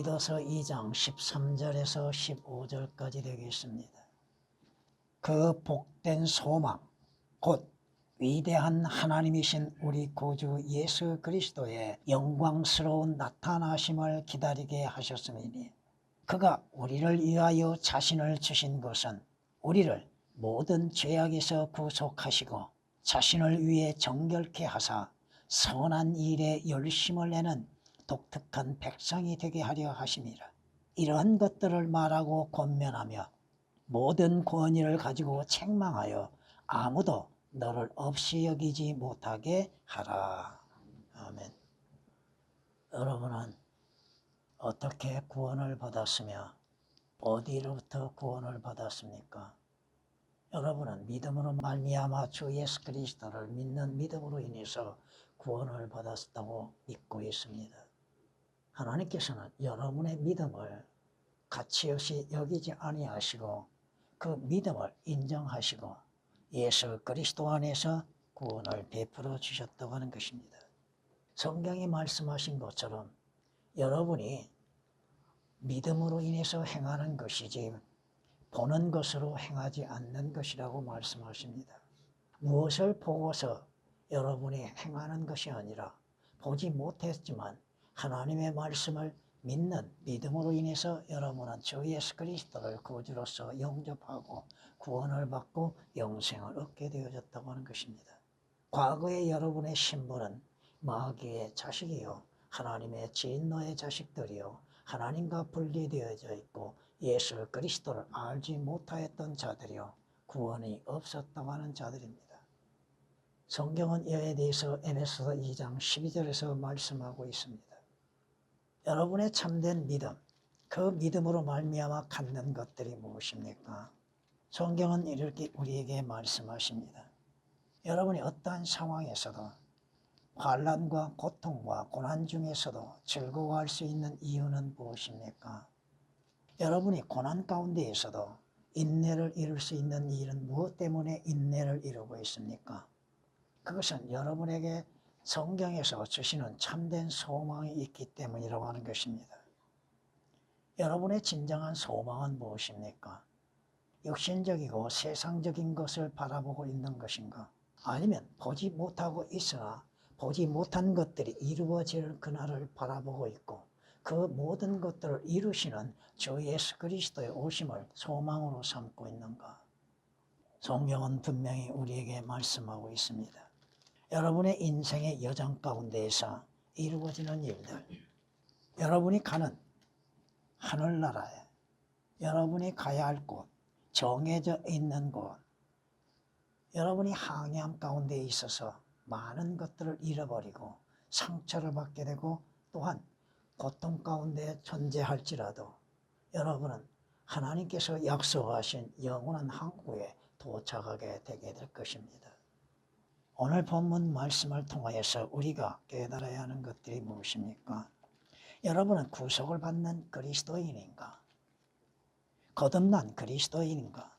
디도서 2장 13절에서 15절까지 되겠습니다. 그 복된 소망 곧 위대한 하나님이신 우리 구주 예수 그리스도의 영광스러운 나타나심을 기다리게 하셨음이니 그가 우리를 위하여 자신을 주신 것은 우리를 모든 죄악에서 구속하시고 자신을 위해 정결케 하사 선한 일에 열심을 내는 독특한 백성이 되게 하려 하심이라. 이러한 것들을 말하고 권면하며 모든 권위를 가지고 책망하여 아무도 너를 없이 여기지 못하게 하라. 아멘. 여러분은 어떻게 구원을 받았으며 어디로부터 구원을 받았습니까? 여러분은 믿음으로 말미암아 주 예수 그리스도를 믿는 믿음으로 인해서 구원을 받았다고 믿고 있습니다. 하나님께서는 여러분의 믿음을 가치없이 여기지 아니하시고 그 믿음을 인정하시고 예수 그리스도 안에서 구원을 베풀어 주셨다고 하는 것입니다. 성경이 말씀하신 것처럼 여러분이 믿음으로 인해서 행하는 것이지 보는 것으로 행하지 않는 것이라고 말씀하십니다. 무엇을 보고서 여러분이 행하는 것이 아니라 보지 못했지만 하나님의 말씀을 믿는 믿음으로 인해서 여러분은 주 예수 그리스도를 구주로서 영접하고 구원을 받고 영생을 얻게 되어졌다고 하는 것입니다. 과거의 여러분의 신분은 마귀의 자식이요 하나님의 진노의 자식들이요 하나님과 분리되어져 있고 예수 그리스도를 알지 못하였던 자들이요 구원이 없었다고 하는 자들입니다. 성경은 이에 대해서 에베소서 2장 12절에서 말씀하고 있습니다. 여러분의 참된 믿음, 그 믿음으로 말미암아 갖는 것들이 무엇입니까? 성경은 이렇게 우리에게 말씀하십니다. 여러분이 어떠한 상황에서도 환난과 고통과 고난 중에서도 즐거워할 수 있는 이유는 무엇입니까? 여러분이 고난 가운데에서도 인내를 이룰 수 있는 일은 무엇 때문에 인내를 이루고 있습니까? 그것은 여러분에게 성경에서 주시는 참된 소망이 있기 때문이라고 하는 것입니다. 여러분의 진정한 소망은 무엇입니까? 육신적이고 세상적인 것을 바라보고 있는 것인가? 아니면 보지 못하고 있으나 보지 못한 것들이 이루어질 그날을 바라보고 있고 그 모든 것들을 이루시는 주 예수 그리스도의 오심을 소망으로 삼고 있는가? 성경은 분명히 우리에게 말씀하고 있습니다. 여러분의 인생의 여정 가운데에서 이루어지는 일들, 여러분이 가는 하늘나라에 여러분이 가야 할 곳, 정해져 있는 곳, 여러분이 항해함 가운데 있어서 많은 것들을 잃어버리고 상처를 받게 되고 또한 고통 가운데 존재할지라도 여러분은 하나님께서 약속하신 영원한 항구에 도착하게 되게 될 것입니다. 오늘 본문 말씀을 통하여서 우리가 깨달아야 하는 것들이 무엇입니까? 여러분은 구속을 받는 그리스도인인가? 거듭난 그리스도인인가?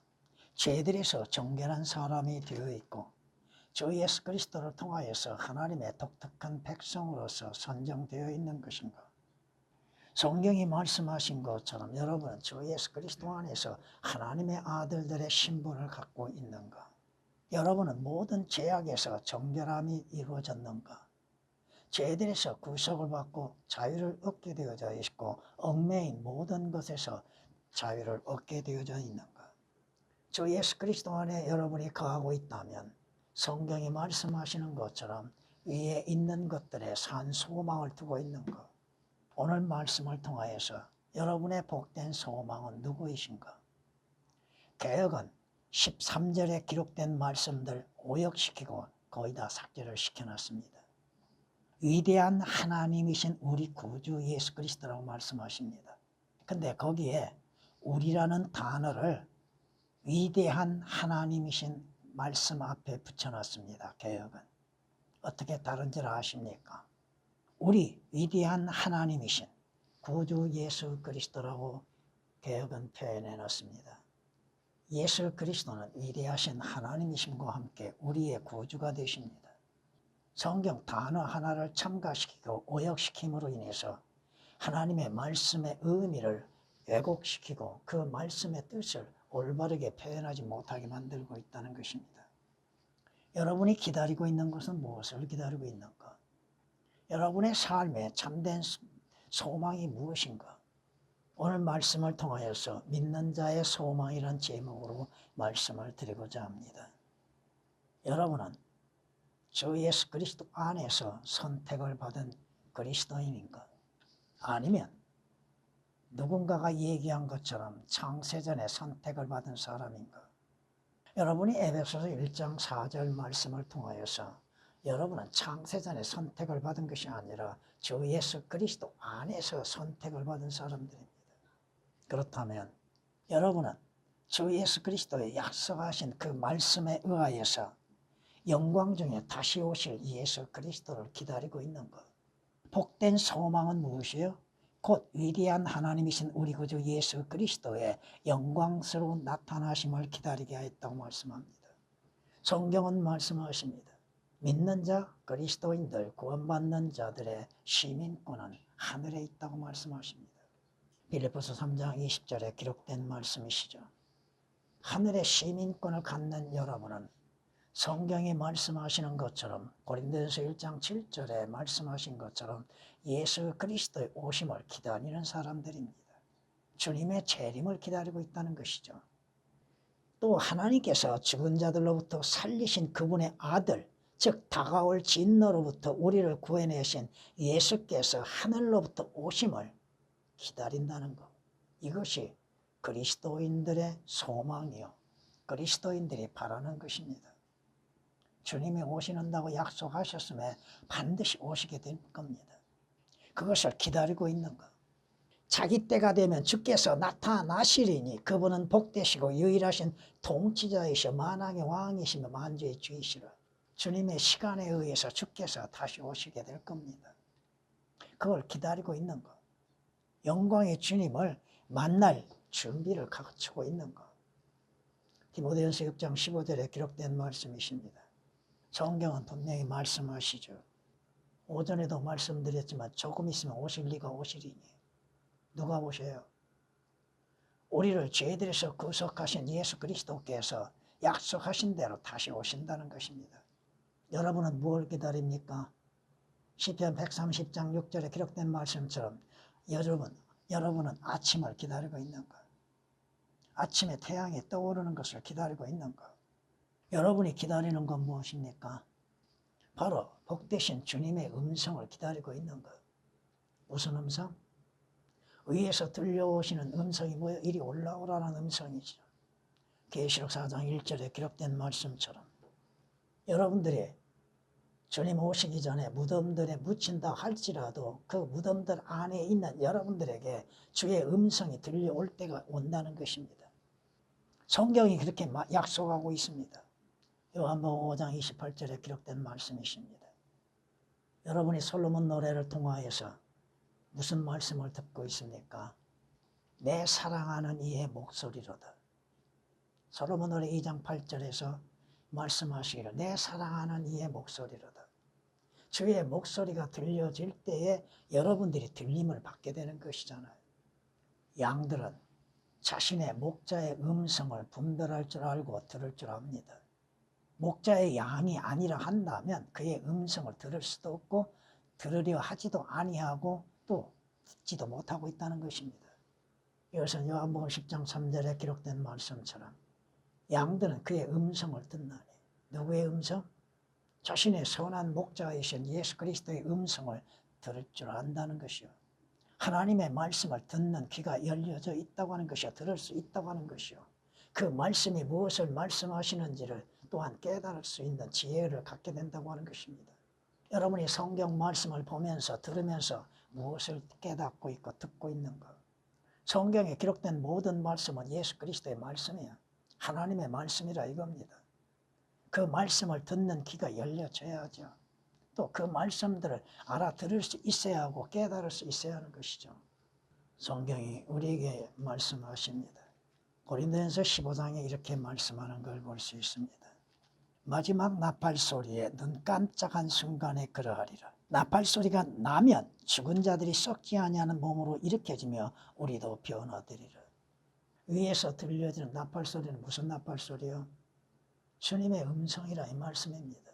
죄들에서 정결한 사람이 되어 있고 주 예수 그리스도를 통하여서 하나님의 독특한 백성으로서 선정되어 있는 것인가? 성경이 말씀하신 것처럼 여러분은 주 예수 그리스도 안에서 하나님의 아들들의 신분을 갖고 있는가? 여러분은 모든 죄악에서 정결함이 이루어졌는가? 죄들에서 구속을 받고 자유를 얻게 되어져 있고 얽매인 모든 것에서 자유를 얻게 되어져 있는가? 주 예수 그리스도 안에 여러분이 거하고 있다면 성경이 말씀하시는 것처럼 위에 있는 것들에 산 소망을 두고 있는가? 오늘 말씀을 통하여서 여러분의 복된 소망은 누구이신가? 개역은 13절에 기록된 말씀들 오역시키고 거의 다 삭제를 시켜놨습니다. 위대한 하나님이신 우리 구주 예수 그리스도라고 말씀하십니다. 근데 거기에 우리라는 단어를 위대한 하나님이신 말씀 앞에 붙여놨습니다. 개역은. 어떻게 다른지 아십니까? 우리 위대한 하나님이신 구주 예수 그리스도라고 개역은 표현해놨습니다. 예수 그리스도는 위대하신 하나님이심과 함께 우리의 구주가 되십니다. 성경 단어 하나를 첨가시키고 오역시킴으로 인해서 하나님의 말씀의 의미를 왜곡시키고 그 말씀의 뜻을 올바르게 표현하지 못하게 만들고 있다는 것입니다. 여러분이 기다리고 있는 것은 무엇을 기다리고 있는가? 여러분의 삶에 참된 소망이 무엇인가? 오늘 말씀을 통하여서 믿는 자의 소망이란 제목으로 말씀을 드리고자 합니다. 여러분은 주 예수 그리스도 안에서 선택을 받은 그리스도인인가? 아니면 누군가가 얘기한 것처럼 창세전에 선택을 받은 사람인가? 여러분이 에베소서 1장 4절 말씀을 통하여서 여러분은 창세전에 선택을 받은 것이 아니라 주 예수 그리스도 안에서 선택을 받은 사람들입니다. 그렇다면 여러분은 주 예수 그리스도의 약속하신 그 말씀에 의하여서 영광 중에 다시 오실 예수 그리스도를 기다리고 있는가? 복된 소망은 무엇이요? 곧 위대한 하나님이신 우리 구주 예수 그리스도의 영광스러운 나타나심을 기다리게 하였다고 말씀합니다. 성경은 말씀하십니다. 믿는 자, 그리스도인들, 구원받는 자들의 시민권은 하늘에 있다고 말씀하십니다. 빌립보서 3장 20절에 기록된 말씀이시죠. 하늘의 시민권을 갖는 여러분은 성경이 말씀하시는 것처럼 고린도전서 1장 7절에 말씀하신 것처럼 예수 그리스도의 오심을 기다리는 사람들입니다. 주님의 재림을 기다리고 있다는 것이죠. 또 하나님께서 죽은 자들로부터 살리신 그분의 아들, 즉 다가올 진노로부터 우리를 구해내신 예수께서 하늘로부터 오심을 기다린다는 것. 이것이 그리스도인들의 소망이요, 그리스도인들이 바라는 것입니다. 주님이 오시는다고 약속하셨음에 반드시 오시게 될 겁니다. 그것을 기다리고 있는 것. 자기 때가 되면 주께서 나타나시리니 그분은 복되시고 유일하신 통치자이시여 만왕의 왕이시며 만주의 주이시라. 주님의 시간에 의해서 주께서 다시 오시게 될 겁니다. 그걸 기다리고 있는 것. 영광의 주님을 만날 준비를 갖추고 있는 것. 디모데전서 6장 15절에 기록된 말씀이십니다. 성경은 분명히 말씀하시죠. 오전에도 말씀드렸지만 조금 있으면 오실 리가 오시리니. 누가 오셔요? 우리를 죄들에서 구속하신 예수 그리스도께서 약속하신 대로 다시 오신다는 것입니다. 여러분은 무엇을 기다립니까? 시편 130장 6절에 기록된 말씀처럼 여러분은 아침을 기다리고 있는 것. 아침에 태양이 떠오르는 것을 기다리고 있는 것. 여러분이 기다리는 건 무엇입니까? 바로 복되신 주님의 음성을 기다리고 있는 것. 무슨 음성? 위에서 들려오시는 음성이 뭐예요? 이리 올라오라는 음성이죠. 계시록 4장 1절에 기록된 말씀처럼 여러분들이 주님 오시기 전에 무덤들에 묻힌다 할지라도 그 무덤들 안에 있는 여러분들에게 주의 음성이 들려올 때가 온다는 것입니다. 성경이 그렇게 약속하고 있습니다. 요한복음 5장 28절에 기록된 말씀이십니다. 여러분이 솔로몬 노래를 통하여서 무슨 말씀을 듣고 있습니까? 내 사랑하는 이의 목소리로다. 솔로몬 노래 2장 8절에서 말씀하시기를 내 사랑하는 이의 목소리로다. 주의 목소리가 들려질 때에 여러분들이 들림을 받게 되는 것이잖아요. 양들은 자신의 목자의 음성을 분별할 줄 알고 들을 줄 압니다. 목자의 양이 아니라 한다면 그의 음성을 들을 수도 없고 들으려 하지도 아니하고 또 듣지도 못하고 있다는 것입니다. 이것은 요한복음 10장 3절에 기록된 말씀처럼 양들은 그의 음성을 듣나니. 누구의 음성? 자신의 선한 목자이신 예수 그리스도의 음성을 들을 줄 안다는 것이요. 하나님의 말씀을 듣는 귀가 열려져 있다고 하는 것이요. 들을 수 있다고 하는 것이요. 그 말씀이 무엇을 말씀하시는지를 또한 깨달을 수 있는 지혜를 갖게 된다고 하는 것입니다. 여러분이 성경 말씀을 보면서 들으면서 무엇을 깨닫고 있고 듣고 있는가? 성경에 기록된 모든 말씀은 예수 그리스도의 말씀이야. 하나님의 말씀이라 이겁니다. 그 말씀을 듣는 귀가 열려져야죠. 또 그 말씀들을 알아들을 수 있어야 하고 깨달을 수 있어야 하는 것이죠. 성경이 우리에게 말씀하십니다. 고린도전서 15장에 이렇게 말씀하는 걸 볼 수 있습니다. 마지막 나팔 소리에 눈 깜짝한 순간에 그러하리라. 나팔 소리가 나면 죽은 자들이 썩지 아니하는 몸으로 일으켜지며 우리도 변화되리라. 위에서 들려지는 나팔 소리는 무슨 나팔 소리요? 주님의 음성이라 이 말씀입니다.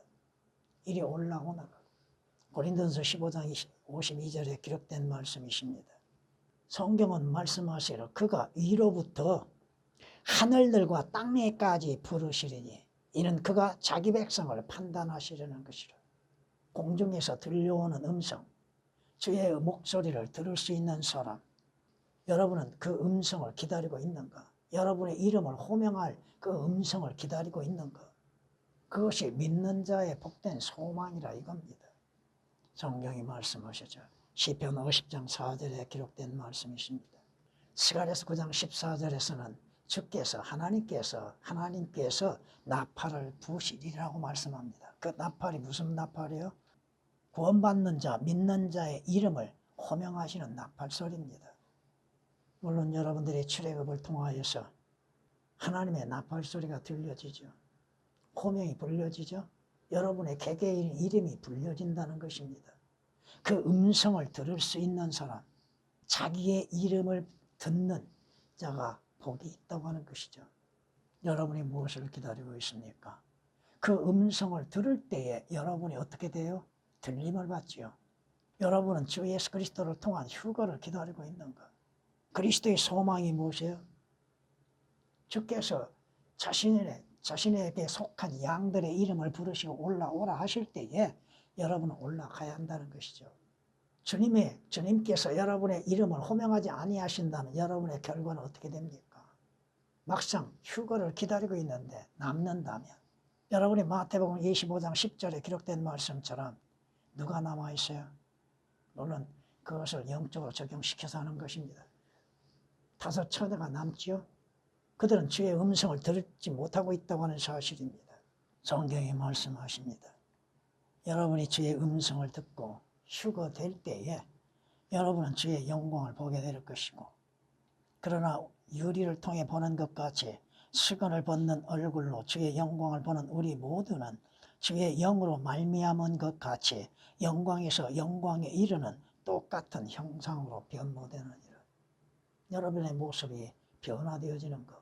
이리 올라오너라. 고린도전서 15장 52절에 기록된 말씀이십니다. 성경은 말씀하시기를 그가 위로부터 하늘들과 땅에까지 부르시리니 이는 그가 자기 백성을 판단하시려는 것이라. 공중에서 들려오는 음성, 주의 목소리를 들을 수 있는 사람, 여러분은 그 음성을 기다리고 있는가? 여러분의 이름을 호명할 그 음성을 기다리고 있는가? 그것이 믿는 자의 복된 소망이라 이겁니다. 성경이 말씀하시죠. 시편 50장 4절에 기록된 말씀이십니다. 스가랴서 9장 14절에서는 주께서 하나님께서 나팔을 부시리라고 말씀합니다. 그 나팔이 무슨 나팔이요? 구원받는 자, 믿는 자의 이름을 호명하시는 나팔 소리입니다. 물론 여러분들의 출애굽을 통하여서 하나님의 나팔 소리가 들려지죠. 호명이 불려지죠. 여러분의 개개인 이름이 불려진다는 것입니다. 그 음성을 들을 수 있는 사람, 자기의 이름을 듣는 자가 복이 있다고 하는 것이죠. 여러분이 무엇을 기다리고 있습니까? 그 음성을 들을 때에 여러분이 어떻게 돼요? 들림을 받지요. 여러분은 주 예수 그리스도를 통한 휴거를 기다리고 있는가? 그리스도의 소망이 무엇이에요? 주께서 자신에게 속한 양들의 이름을 부르시고 올라오라 하실 때에 여러분은 올라가야 한다는 것이죠. 주님께서 여러분의 이름을 호명하지 아니하신다면 여러분의 결과는 어떻게 됩니까? 막상 휴거를 기다리고 있는데 남는다면 여러분이 마태복음 25장 10절에 기록된 말씀처럼 누가 남아있어요? 물론 그것을 영적으로 적용시켜서 하는 것입니다. 5,000가 남지요. 그들은 주의 음성을 듣지 못하고 있다고 하는 사실입니다. 성경이 말씀하십니다. 여러분이 주의 음성을 듣고 휴거될 때에 여러분은 주의 영광을 보게 될 것이고, 그러나 유리를 통해 보는 것 같이 수건을 벗는 얼굴로 주의 영광을 보는 우리 모두는 주의 영으로 말미암은 것 같이 영광에서 영광에 이르는 똑같은 형상으로 변모되느니라. 여러분의 모습이 변화되어지는 것.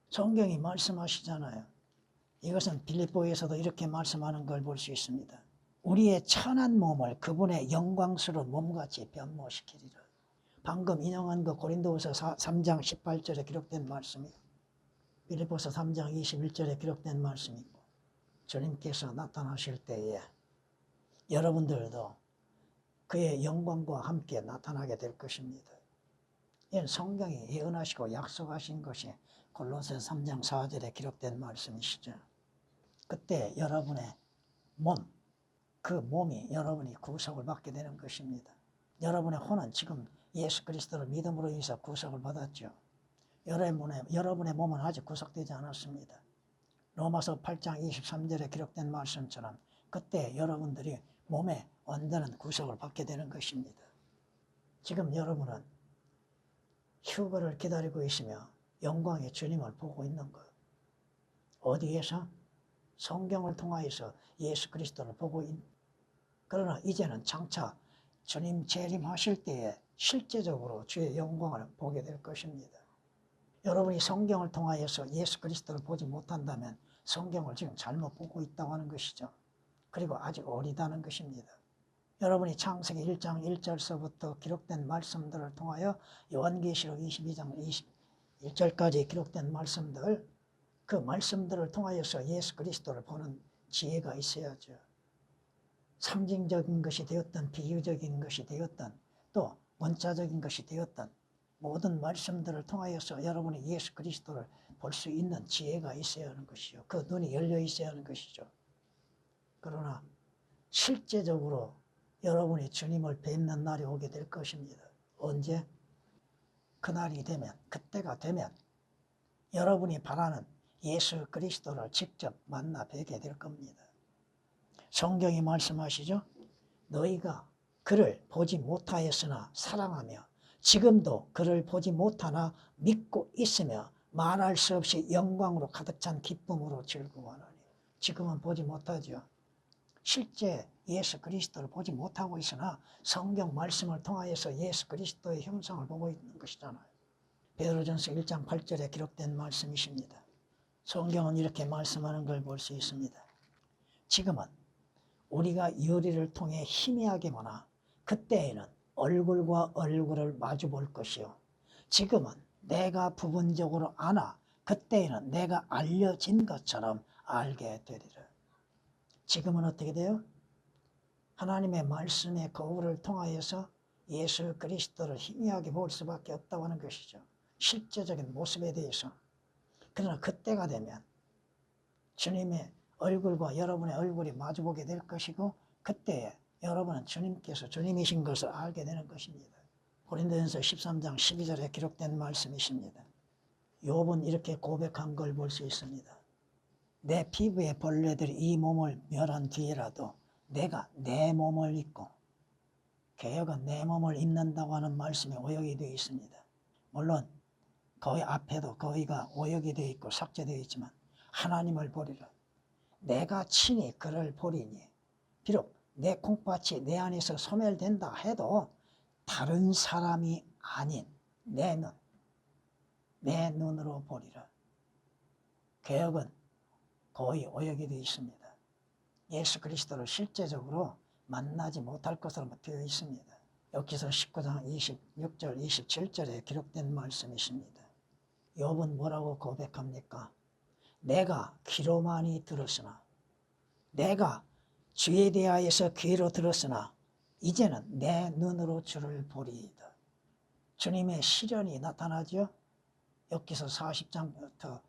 성경이 말씀하시잖아요. 이것은 빌립보에서도 이렇게 말씀하는 걸 볼 수 있습니다. 우리의 천한 몸을 그분의 영광스러운 몸같이 변모시키리라. 방금 인용한 그 고린도후서 3장 18절에 기록된 말씀이고 빌립보서 3장 21절에 기록된 말씀이고 주님께서 나타나실 때에 여러분들도 그의 영광과 함께 나타나게 될 것입니다. 이는 성경이 예언하시고 약속하신 것이 골로새서 3장 4절에 기록된 말씀이시죠. 그때 여러분의 몸, 그 몸이 여러분이 구속을 받게 되는 것입니다. 여러분의 혼은 지금 예수 그리스도를 믿음으로 인해서 구속을 받았죠. 여러분의 몸은 아직 구속되지 않았습니다. 로마서 8장 23절에 기록된 말씀처럼 그때 여러분들이 몸의 완전한 구속을 받게 되는 것입니다. 지금 여러분은 휴거를 기다리고 있으며 영광의 주님을 보고 있는 것. 어디에서? 성경을 통하여서 예수 그리스도를 보고 그러나 이제는 장차 주님 재림하실 때에 실제적으로 주의 영광을 보게 될 것입니다. 여러분이 성경을 통하여서 예수 그리스도를 보지 못한다면 성경을 지금 잘못 보고 있다고 하는 것이죠. 그리고 아직 어리다는 것입니다. 여러분이 창세기 1장 1절서부터 기록된 말씀들을 통하여 요한계시록 22장 21절까지 기록된 말씀들, 그 말씀들을 통하여서 예수 그리스도를 보는 지혜가 있어야죠. 상징적인 것이 되었던 비유적인 것이 되었던 또 원자적인 것이 되었던 모든 말씀들을 통하여서 여러분이 예수 그리스도를 볼 수 있는 지혜가 있어야 하는 것이죠. 그 눈이 열려 있어야 하는 것이죠. 그러나 실제적으로 여러분이 주님을 뵙는 날이 오게 될 것입니다. 언제? 그날이 되면, 그때가 되면 여러분이 바라는 예수 그리스도를 직접 만나 뵙게 될 겁니다. 성경이 말씀하시죠. 너희가 그를 보지 못하였으나 사랑하며 지금도 그를 보지 못하나 믿고 있으며 말할 수 없이 영광으로 가득 찬 기쁨으로 즐거워하노니. 지금은 보지 못하죠. 실제 예수 그리스도를 보지 못하고 있으나 성경 말씀을 통하여서 예수 그리스도의 형상을 보고 있는 것이잖아요. 베드로전서 1장 8절에 기록된 말씀이십니다. 성경은 이렇게 말씀하는 걸 볼 수 있습니다. 지금은 우리가 유리를 통해 희미하게 보나 그때에는 얼굴과 얼굴을 마주 볼 것이요. 지금은 내가 부분적으로 아나 그때에는 내가 알려진 것처럼 알게 되리라. 지금은 어떻게 돼요? 하나님의 말씀의 거울을 통하여서 예수 그리스도를 희미하게 볼 수밖에 없다고 하는 것이죠. 실제적인 모습에 대해서. 그러나 그때가 되면 주님의 얼굴과 여러분의 얼굴이 마주보게 될 것이고 그때에 여러분은 주님께서 주님이신 것을 알게 되는 것입니다. 고린도전서 13장 12절에 기록된 말씀이십니다. 욥은 이렇게 고백한 걸 볼 수 있습니다. 내 피부의 벌레들이 이 몸을 멸한 뒤에라도 내가 내 몸을 입고, 개혁은 내 몸을 입는다고 하는 말씀이 오역이 되어 있습니다. 물론 거의 앞에도 거의가 오역이 되어 있고 삭제되어 있지만 하나님을 보리라. 내가 친히 그를 보리니 비록 내 콩팥이 내 안에서 소멸된다 해도 다른 사람이 아닌 내 눈으로 보리라. 개혁은 거의 오역이 되어 있습니다. 예수 그리스도를 실제적으로 만나지 못할 것으로 되어 있습니다. 여기서 19장 26절 27절에 기록된 말씀이십니다. 욥은 뭐라고 고백합니까? 내가 귀로만이 들었으나, 내가 주에 대하여서 귀로 들었으나 이제는 내 눈으로 주를 보리이다. 주님의 시련이 나타나죠. 여기서 40장부터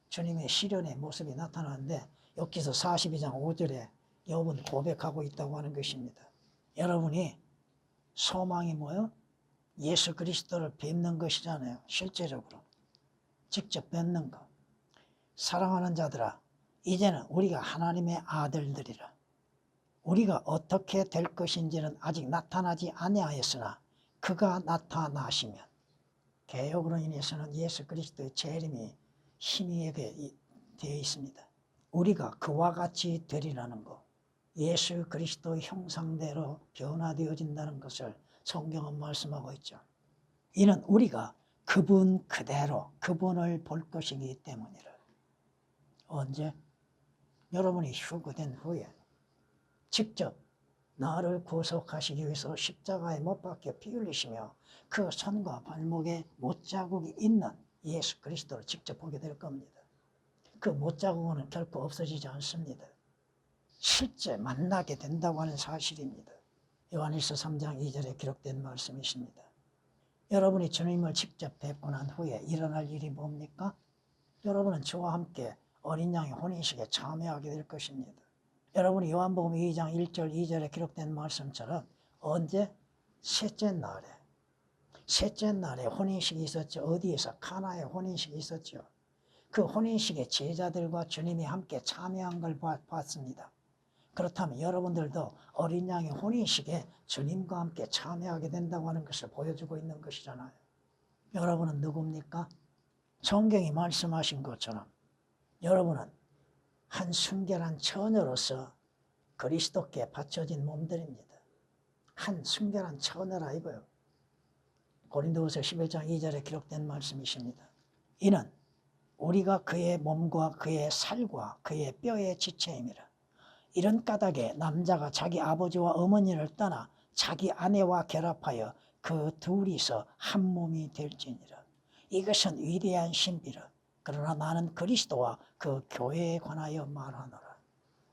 주님의 시련의 모습이 나타나는데 여기서 42장 5절에 욥은 고백하고 있다고 하는 것입니다. 여러분이 소망이 뭐예요? 예수 그리스도를 뵙는 것이잖아요. 실제적으로 직접 뵙는 것. 사랑하는 자들아, 이제는 우리가 하나님의 아들들이라. 우리가 어떻게 될 것인지는 아직 나타나지 아니하였으나 그가 나타나시면, 개혁으로 인해서는 예수 그리스도의 재림이 희미하게 되어 있습니다. 우리가 그와 같이 되리라는 것, 예수 그리스도의 형상대로 변화되어진다는 것을 성경은 말씀하고 있죠. 이는 우리가 그분 그대로 그분을 볼 것이기 때문이라. 언제? 여러분이 휴거된 후에 직접 나를 구속하시기 위해서 십자가에 못 박혀 피 흘리시며 그 손과 발목에 못자국이 있는 예수 그리스도를 직접 보게 될 겁니다. 그 못자국은 결코 없어지지 않습니다. 실제 만나게 된다고 하는 사실입니다. 요한일서 3장 2절에 기록된 말씀이십니다. 여러분이 주님을 직접 뵙고 난 후에 일어날 일이 뭡니까? 여러분은 저와 함께 어린 양의 혼인식에 참여하게 될 것입니다. 여러분이 요한복음 2장 1절 2절에 기록된 말씀처럼 언제? 셋째 날에 혼인식이 있었죠. 어디에서? 카나의 혼인식이 있었죠. 그 혼인식에 제자들과 주님이 함께 참여한 걸 봤습니다. 그렇다면 여러분들도 어린 양의 혼인식에 주님과 함께 참여하게 된다고 하는 것을 보여주고 있는 것이잖아요. 여러분은 누굽니까? 성경이 말씀하신 것처럼 여러분은 한 순결한 처녀로서 그리스도께 바쳐진 몸들입니다. 한 순결한 처녀라 이거요. 고린도후서 11장 2절에 기록된 말씀이십니다. 이는 우리가 그의 몸과 그의 살과 그의 뼈의 지체임이라. 이런 까닭에 남자가 자기 아버지와 어머니를 떠나 자기 아내와 결합하여 그 둘이서 한 몸이 될지니라. 이것은 위대한 신비라. 그러나 나는 그리스도와 그 교회에 관하여 말하노라.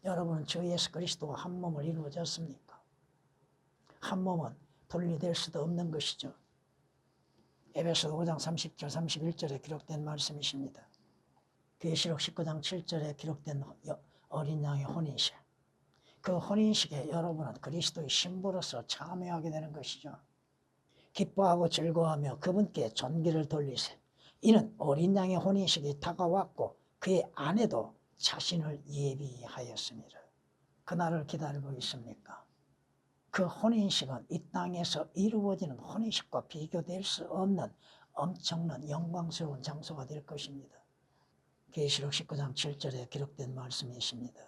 여러분은 주 예수 그리스도와 한 몸을 이루어졌습니까? 한 몸은 분리될 수도 없는 것이죠. 에베소서 5장 30절 31절에 기록된 말씀이십니다. 계시록 19장 7절에 기록된 어린 양의 혼인식. 그 혼인식에 여러분은 그리스도의 신부로서 참여하게 되는 것이죠. 기뻐하고 즐거워하며 그분께 존귀를 돌리세. 이는 어린 양의 혼인식이 다가왔고 그의 아내도 자신을 예비하였습니다. 그날을 기다리고 있습니까? 그 혼인식은 이 땅에서 이루어지는 혼인식과 비교될 수 없는 엄청난 영광스러운 장소가 될 것입니다. 계시록 19장 7절에 기록된 말씀이십니다.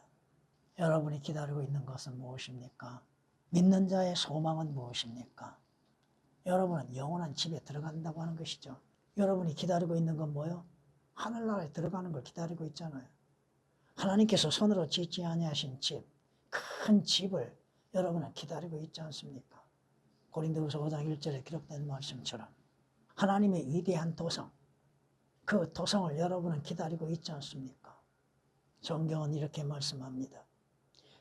여러분이 기다리고 있는 것은 무엇입니까? 믿는 자의 소망은 무엇입니까? 여러분은 영원한 집에 들어간다고 하는 것이죠. 여러분이 기다리고 있는 건 뭐요? 하늘나라에 들어가는 걸 기다리고 있잖아요. 하나님께서 손으로 짓지 아니하신 집, 큰 집을 여러분은 기다리고 있지 않습니까? 고린도후서 5장 1절에 기록된 말씀처럼 하나님의 위대한 도성, 그 도성을 여러분은 기다리고 있지 않습니까? 성경은 이렇게 말씀합니다.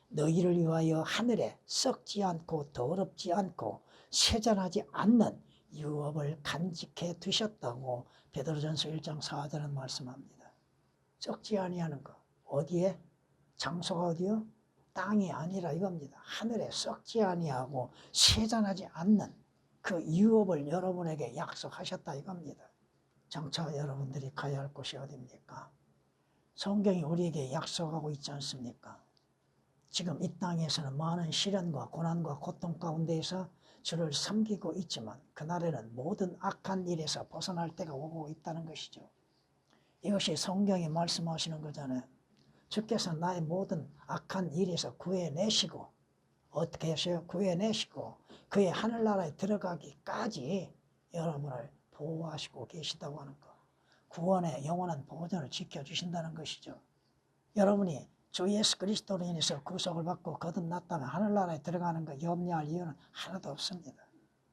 너희를 위하여 하늘에 썩지 않고 더럽지 않고 쇠잔하지 않는 유업을 간직해 두셨다고 베드로전서 1장 4절은 말씀합니다. 썩지 아니하는 것. 어디에? 장소가 어디요? 땅이 아니라 이겁니다. 하늘에 썩지 아니하고 쇠잔하지 않는 그 유업을 여러분에게 약속하셨다 이겁니다. 장차 여러분들이 가야 할 곳이 어디입니까? 성경이 우리에게 약속하고 있지 않습니까? 지금 이 땅에서는 많은 시련과 고난과 고통 가운데에서 주를 섬기고 있지만 그날에는 모든 악한 일에서 벗어날 때가 오고 있다는 것이죠. 이것이 성경이 말씀하시는 거잖아요. 주께서 나의 모든 악한 일에서 구해내시고 어떻게 하셔요? 구해내시고 그의 하늘나라에 들어가기까지 여러분을 보호하시고 계시다고 하는 것. 구원의 영원한 보존을 지켜주신다는 것이죠. 여러분이 주 예수 그리스도로 인해서 구속을 받고 거듭났다면 하늘나라에 들어가는 거 염려할 이유는 하나도 없습니다.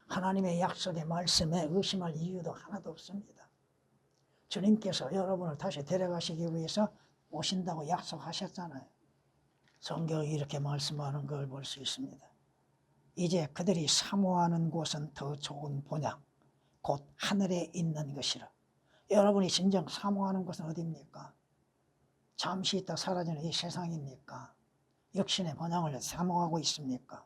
하나님의 약속의 말씀에 의심할 이유도 하나도 없습니다. 주님께서 여러분을 다시 데려가시기 위해서 오신다고 약속하셨잖아요. 성경이 이렇게 말씀하는 걸 볼 수 있습니다. 이제 그들이 사모하는 곳은 더 좋은 본향, 곧 하늘에 있는 것이라. 여러분이 진정 사모하는 곳은 어디입니까? 잠시 있다 사라지는 이 세상입니까? 육신의 번영을 사모하고 있습니까?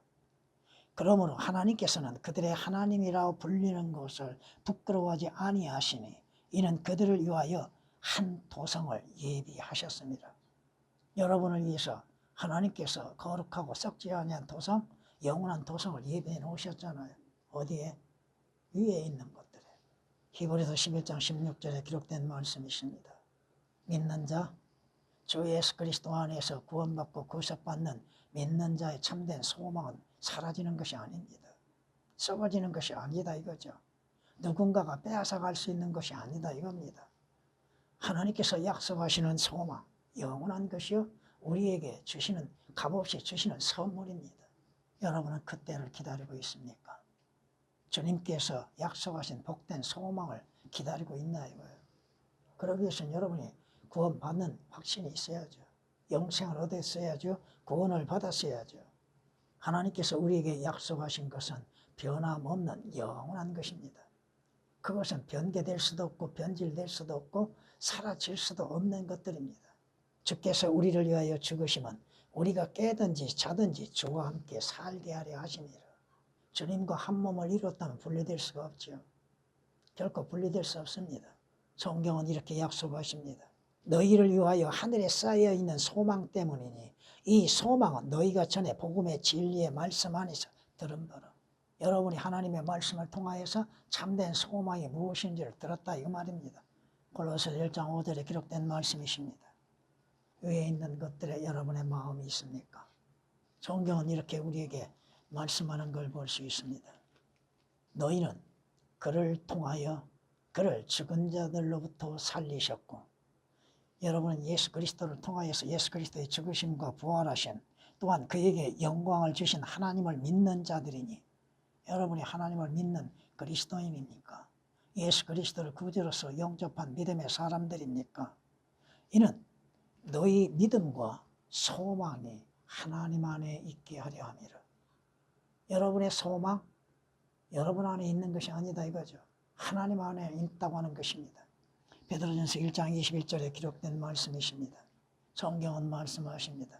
그러므로 하나님께서는 그들의 하나님이라고 불리는 것을 부끄러워하지 아니하시니 이는 그들을 위하여 한 도성을 예비하셨습니다. 여러분을 위해서 하나님께서 거룩하고 썩지 아니한 도성, 영원한 도성을 예비해 놓으셨잖아요. 어디에? 위에 있는 것들에. 히브리서 11장 16절에 기록된 말씀이십니다. 믿는 자, 주 예수 그리스도 안에서 구원받고 구속받는 믿는 자의 참된 소망은 사라지는 것이 아닙니다. 썩어지는 것이 아니다 이거죠. 누군가가 빼앗아갈 수 있는 것이 아니다 이겁니다. 하나님께서 약속하시는 소망, 영원한 것이요 우리에게 주시는 값없이 주시는 선물입니다. 여러분은 그때를 기다리고 있습니까? 주님께서 약속하신 복된 소망을 기다리고 있나 이거예요. 그러기 위해서는 여러분이 구원받는 확신이 있어야죠. 영생을 얻었어야죠. 구원을 받았어야죠. 하나님께서 우리에게 약속하신 것은 변함없는 영원한 것입니다. 그것은 변개될 수도 없고 변질될 수도 없고 사라질 수도 없는 것들입니다. 주께서 우리를 위하여 죽으시면 우리가 깨든지 자든지 주와 함께 살게 하려 하심이라. 주님과 한 몸을 이뤘다면 분리될 수가 없죠. 결코 분리될 수 없습니다. 성경은 이렇게 약속하십니다. 너희를 위하여 하늘에 쌓여있는 소망 때문이니 이 소망은 너희가 전에 복음의 진리의 말씀 안에서 들은 바로 여러분이 하나님의 말씀을 통하여서 참된 소망이 무엇인지를 들었다 이 말입니다. 골로새서 1장 5절에 기록된 말씀이십니다. 위에 있는 것들에 여러분의 마음이 있습니까? 성경은 이렇게 우리에게 말씀하는 걸 볼 수 있습니다. 너희는 그를 통하여 그를 죽은 자들로부터 살리셨고 여러분은 예수 그리스도를 통하여서 예수 그리스도의 죽으심과 부활하신 또한 그에게 영광을 주신 하나님을 믿는 자들이니 여러분이 하나님을 믿는 그리스도인입니까? 예수 그리스도를 구주로서 영접한 믿음의 사람들입니까? 이는 너희 믿음과 소망이 하나님 안에 있게 하려 함이라. 여러분의 소망, 여러분 안에 있는 것이 아니다 이거죠. 하나님 안에 있다고 하는 것입니다. 베드로전서 1장 21절에 기록된 말씀이십니다. 성경은 말씀하십니다.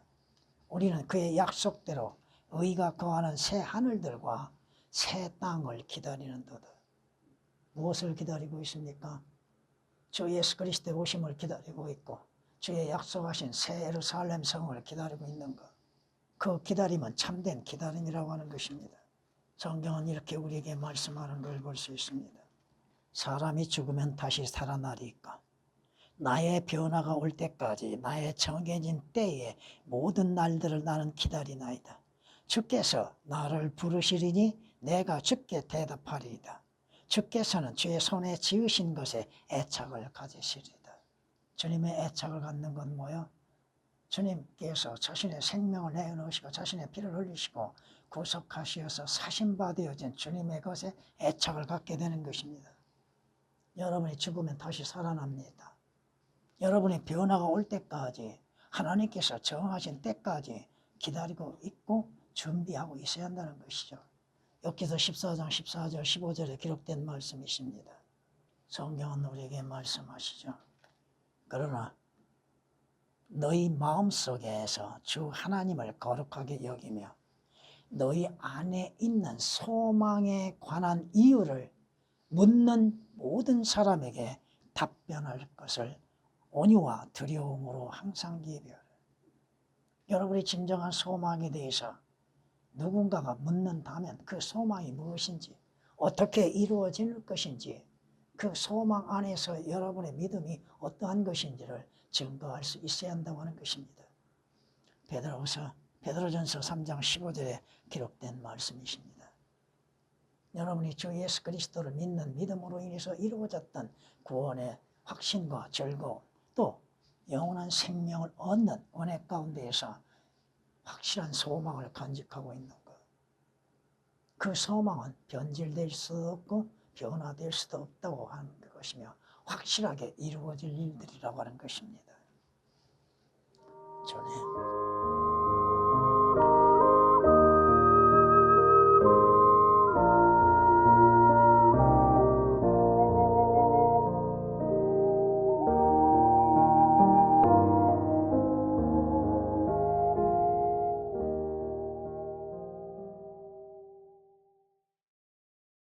우리는 그의 약속대로 의가 거하는 새 하늘들과 새 땅을 기다리는도다. 무엇을 기다리고 있습니까? 주 예수 그리스도의 오심을 기다리고 있고 주의 약속하신 새 예루살렘 성을 기다리고 있는 것. 그 기다림은 참된 기다림이라고 하는 것입니다. 성경은 이렇게 우리에게 말씀하는 걸 볼 수 있습니다. 사람이 죽으면 다시 살아나리까? 나의 변화가 올 때까지 나의 정해진 때에 모든 날들을 나는 기다리나이다. 주께서 나를 부르시리니 내가 주께 대답하리이다. 주께서는 주의 손에 지으신 것에 애착을 가지시리이다. 주님의 애착을 갖는 건 뭐요? 주님께서 자신의 생명을 내어놓으시고 자신의 피를 흘리시고 구속하시어서 사신바 되어진 주님의 것에 애착을 갖게 되는 것입니다. 여러분이 죽으면 다시 살아납니다. 여러분의 변화가 올 때까지 하나님께서 정하신 때까지 기다리고 있고 준비하고 있어야 한다는 것이죠. 욥기서 14장 14절 15절에 기록된 말씀이십니다. 성경은 우리에게 말씀하시죠. 그러나 너희 마음속에서 주 하나님을 거룩하게 여기며 너희 안에 있는 소망에 관한 이유를 묻는 모든 사람에게 답변할 것을 온유와 두려움으로 항상 예비하라. 여러분의 진정한 소망에 대해서 누군가가 묻는다면 그 소망이 무엇인지, 어떻게 이루어질 것인지, 그 소망 안에서 여러분의 믿음이 어떠한 것인지를 증거할 수 있어야 한다고 하는 것입니다. 베드로전서 3장 15절에 기록된 말씀이십니다. 여러분이 주 예수 그리스도를 믿는 믿음으로 인해서 이루어졌던 구원의 확신과 즐거움, 또 영원한 생명을 얻는 은혜 가운데에서 확실한 소망을 간직하고 있는 것. 그 소망은 변질될 수도 없고 변화될 수도 없다고 하는 것이며 확실하게 이루어질 일들이라고 하는 것입니다. 전에